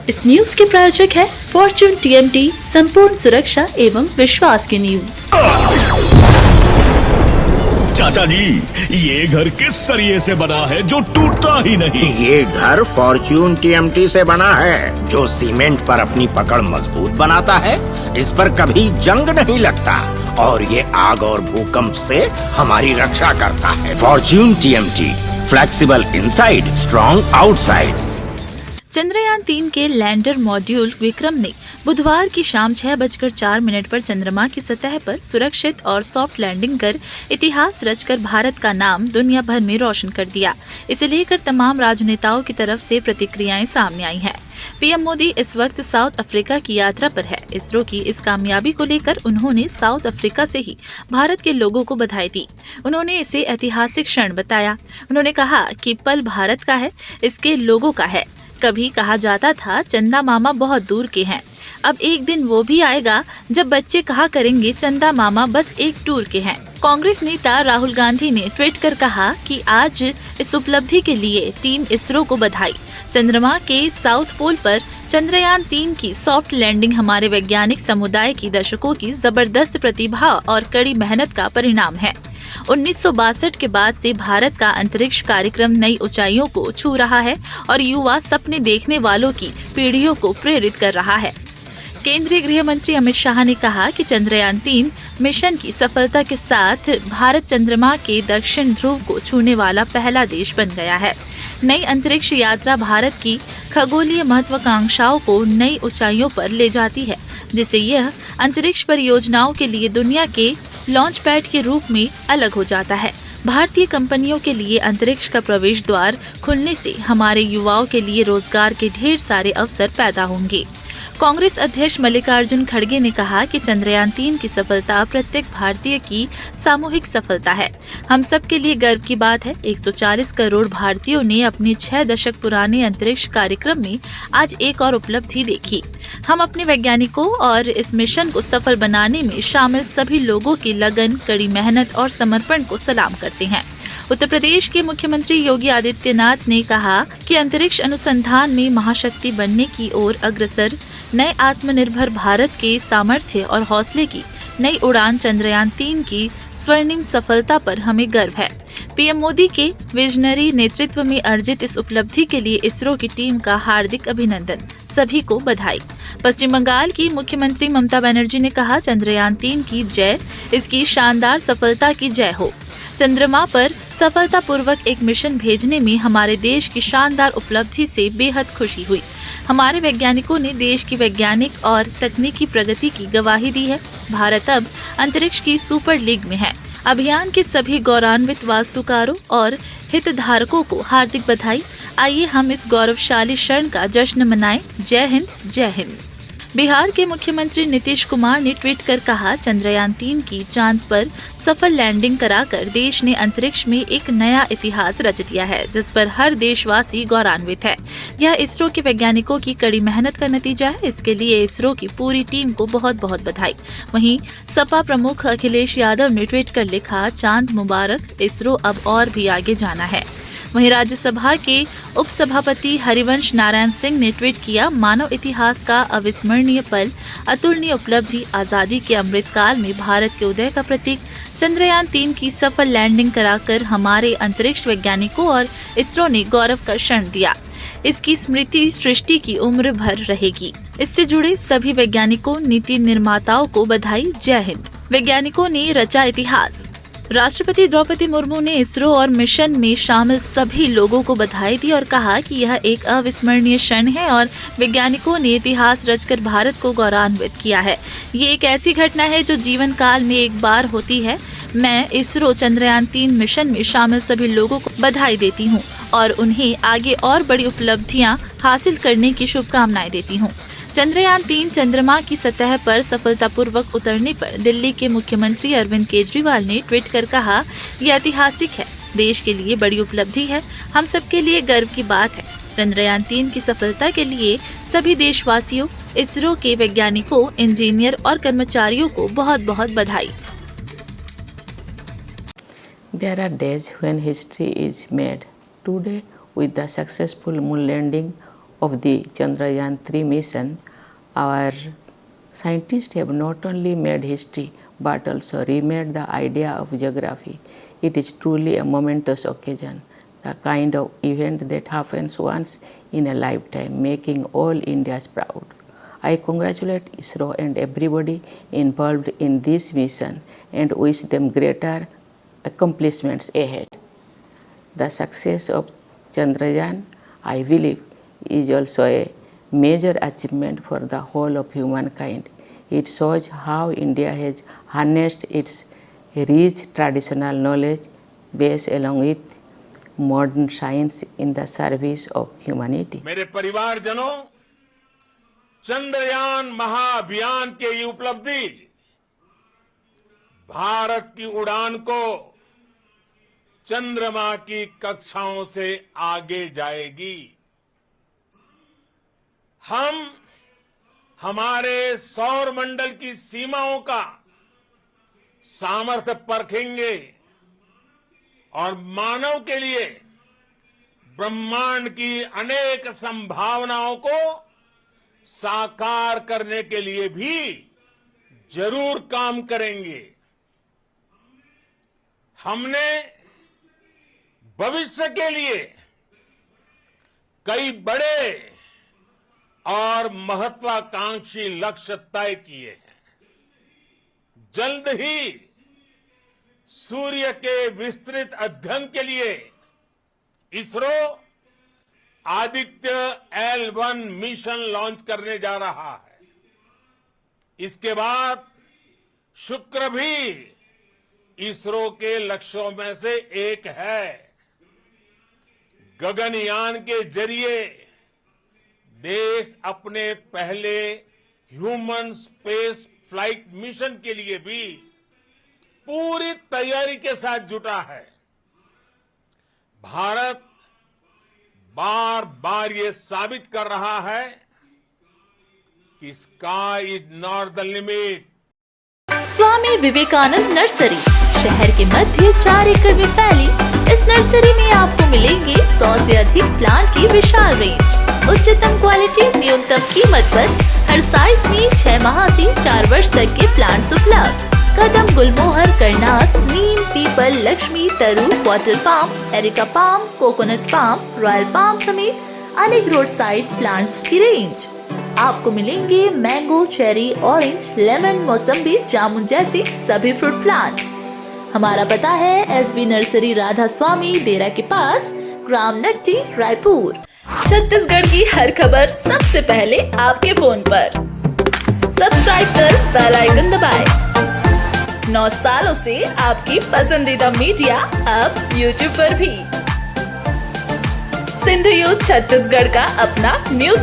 इस न्यूज के प्रायोजक है फॉर्च्यून टीएमटी, संपूर्ण सुरक्षा एवं विश्वास की नींव। चाचा जी, ये घर किस सरिये से बना है जो टूटता ही नहीं? ये घर फॉर्च्यून टीएमटी से बना है, जो सीमेंट पर अपनी पकड़ मजबूत बनाता है। इस पर कभी जंग नहीं लगता और ये आग और भूकंप से हमारी रक्षा करता है। Fortune TMT, flexible inside, strong outside. Chandrayaan 3 के लैंडर मॉड्यूल विक्रम ने बुधवार की शाम 6:04 पर चंद्रमा की सतह पर सुरक्षित और सॉफ्ट लैंडिंग कर इतिहास रचकर भारत का नाम दुनिया भर में रोशन कर दिया। इसे लेकर तमाम राजनेताओं की तरफ से प्रतिक्रियाएं सामने आई हैं। पीएम मोदी इस वक्त साउथ अफ्रीका की यात्रा पर है। इसरो की इस कामयाबी को लेकर उन्होंने साउथ अफ्रीका से ही भारत के लोगों को बधाई दी। उन्होंने इसे ऐतिहासिक क्षण बताया। उन्होंने कहा कि पल भारत का है, इसके लोगों का है। कभी कहा जाता था चंदा मामा बहुत दूर के हैं, अब एक दिन वो भी आएगा जब बच्चे कहा करेंगे चंदा मामा बस एक टूर के हैं। कांग्रेस नेता राहुल गांधी ने ट्वीट कर कहा कि आज इस उपलब्धि के लिए टीम इसरो को बधाई। चंद्रमा के साउथ पोल पर चंद्रयान 3 की सॉफ्ट लैंडिंग हमारे वैज्ञानिक समुदाय की दशकों की जबरदस्त प्रतिभा और कड़ी मेहनत का परिणाम है। 1962 के बाद से भारत का अंतरिक्ष कार्यक्रम नई ऊंचाइयों को छू रहा है और युवा सपने देखने वालों की पीढ़ियों को प्रेरित कर रहा है। केंद्रीय गृह मंत्री अमित शाह ने कहा कि चंद्रयान 3 मिशन की सफलता के साथ भारत चंद्रमा के दक्षिण ध्रुव को छूने वाला पहला देश बन गया है। नई अंतरिक्ष यात्रा भारत की खगोलीय महत्वाकांक्षाओं को नई ऊंचाइयों पर ले जाती है, जिससे यह अंतरिक्ष परियोजनाओं के लिए दुनिया के लॉन्च पैड के रूप में अलग हो जाता है। भारतीय कंपनियों के लिए अंतरिक्ष का प्रवेश द्वार खुलने से हमारे युवाओं के लिए रोजगार के ढेर सारे अवसर पैदा होंगे। कांग्रेस अध्यक्ष मल्लिकार्जुन खड़गे ने कहा कि चंद्रयान 3 की सफलता प्रत्येक भारतीय की सामूहिक सफलता है। हम सब के लिए गर्व की बात है। 140 करोड़ भारतीयों ने अपने 6 दशक पुराने अंतरिक्ष कार्यक्रम में आज एक और उपलब्धि देखी। हम अपने वैज्ञानिकों और इस मिशन को सफल बनाने में शामिल सभी लोगों की लगन, कड़ी मेहनत और समर्पण को सलाम करते हैं। उत्तर प्रदेश के मुख्यमंत्री योगी आदित्यनाथ ने कहा कि अंतरिक्ष अनुसंधान में महाशक्ति बनने की ओर अग्रसर नए आत्मनिर्भर भारत के सामर्थ्य और हौसले की नई उड़ान चंद्रयान 3 की स्वर्णिम सफलता पर हमें गर्व है। पीएम मोदी के विजनरी नेतृत्व में अर्जित इस उपलब्धि के लिए इसरो की टीम का हार्दिक अभिनंदन, सभी को बधाई। पश्चिम बंगाल की मुख्यमंत्री ममता बनर्जी ने कहा, चंद्रयान 3 की जय, इसकी शानदार सफलता की जय हो। चंद्रमा पर सफलतापूर्वक एक मिशन भेजने में हमारे देश की शानदार उपलब्धि से बेहद खुशी हुई। हमारे वैज्ञानिकों ने देश की वैज्ञानिक और तकनीकी प्रगति की गवाही दी है। भारत अब अंतरिक्ष की सुपर लीग में है। अभियान के सभी गौरवान्वित वास्तुकारों और हितधारकों को हार्दिक बधाई। आइए हम इस गौरवशाली क्षण का जश्न मनाएं। जय हिंद, जय हिंद। बिहार के मुख्यमंत्री नीतीश कुमार ने ट्वीट कर कहा, चंद्रयान 3 की चांद पर सफल लैंडिंग कराकर देश ने अंतरिक्ष में एक नया इतिहास रच दिया है, जिस पर हर देशवासी गौरवान्वित है। यह इसरो के वैज्ञानिकों की कड़ी मेहनत का नतीजा है। इसके लिए इसरो की पूरी टीम को बहुत बहुत बधाई। वहीं सपा प्रमुख अखिलेश यादव ने ट्वीट कर लिखा, चांद मुबारक, इसरो अब और भी आगे जाना है। वहीं राज्यसभा के उपसभापति हरिवंश नारायण सिंह ने ट्वीट किया, मानव इतिहास का अविस्मरणीय पल, अतुलनीय उपलब्धि, आजादी के अमृतकाल में भारत के उदय का प्रतीक। चंद्रयान 3 की सफल लैंडिंग कराकर हमारे अंतरिक्ष वैज्ञानिकों और इसरो ने गौरव का क्षण दिया। इसकी स्मृति सृष्टि की उम्र भर रहेगी। इससे जुड़े सभी वैज्ञानिकों, नीति निर्माताओं को बधाई। जय हिंद। वैज्ञानिकों ने रचा इतिहास। राष्ट्रपति द्रौपदी मुर्मू ने इसरो और मिशन में शामिल सभी लोगों को बधाई दी और कहा कि यह एक अविस्मरणीय क्षण है और वैज्ञानिकों ने इतिहास रचकर भारत को गौरवान्वित किया है। ये एक ऐसी घटना है जो जीवन काल में एक बार होती है। मैं इसरो चंद्रयान 3 मिशन में शामिल सभी लोगों को बधाई देती हूँ और उन्हें आगे और बड़ी उपलब्धियाँ हासिल करने की शुभकामनाएं देती हूँ। चंद्रयान 3 चंद्रमा की सतह पर सफलतापूर्वक उतरने पर दिल्ली के मुख्यमंत्री अरविंद केजरीवाल ने ट्वीट कर कहा, यह ऐतिहासिक है, देश के लिए बड़ी उपलब्धि है, हम सबके लिए गर्व की बात है। चंद्रयान 3 की सफलता के लिए सभी देशवासियों, इसरो के वैज्ञानिकों, इंजीनियर और कर्मचारियों को बहुत बहुत बधाई। There are days when history is made. Today, with the successful moon landing of the Chandrayaan-3 mission, our scientists have not only made history but also remade the idea of geography. It is truly a momentous occasion, the kind of event that happens once in a lifetime, making all Indians proud. I congratulate ISRO and everybody involved in this mission and wish them greater accomplishments ahead. The success of Chandrayaan, I believe, is also a major achievement for the whole of humankind. It shows how India has harnessed its rich traditional knowledge base along with modern science in the service of humanity. मेरे परिवारजनों, चंद्रयान महाअभियान के ये उपलब्धि भारत की उड़ान को चंद्रमा की कक्षाओं से आगे जाएगी। हम हमारे सौर मंडल की सीमाओं का सामर्थ्य परखेंगे और मानव के लिए ब्रह्मांड की अनेक संभावनाओं को साकार करने के लिए भी जरूर काम करेंगे। हमने भविष्य के लिए कई बड़े और महत्वाकांक्षी लक्ष्य तय किए हैं। जल्द ही सूर्य के विस्तृत अध्ययन के लिए ISRO Aditya L1 mission launch करने जा रहा है। इसके बाद शुक्र भी इसरो के लक्ष्यों में से एक है। गगनयान के जरिए देश अपने पहले ह्यूमन स्पेस फ्लाइट मिशन के लिए भी पूरी तैयारी के साथ जुटा है। भारत बार बार ये साबित कर रहा है कि sky is not the limit. Swami Vivekananda nursery शहर के मध्य 4 एकड़ में फैली इस नर्सरी में आपको मिलेंगे 100 से अधिक प्लांट की विशाल रेंज, उच्चतम क्वालिटी, न्यूनतम कीमत पर हर साइज में 6 माह से 4 वर्ष तक के प्लांट्स उपलब्ध। कदम, गुलमोहर, करनास, नीम, पीपल, लक्ष्मी, तरू, water palm, areca palm, coconut palm, royal palm समेत अनेक रोड साइड प्लांट्स की रेंज। आपको मिलेंगे मैंगो, चेरी, ऑरेंज, लेमन, मौसम्बी, जामुन जैसे सभी फ्रूट प्लांट्स। हमारा पता है SB नर्सरी राधा स्वामी डेरा के पास, ग्राम नट्टी, रायपुर। छत्तीसगढ़ की हर खबर सबसे पहले आपके फोन पर। सब्सक्राइब कर बेल आइकन दबाएं। 9 सालों से आपकी पसंदीदा मीडिया अब YouTube पर भी। सिंधु यूथ छत्तीसगढ़ का अपना न्यूज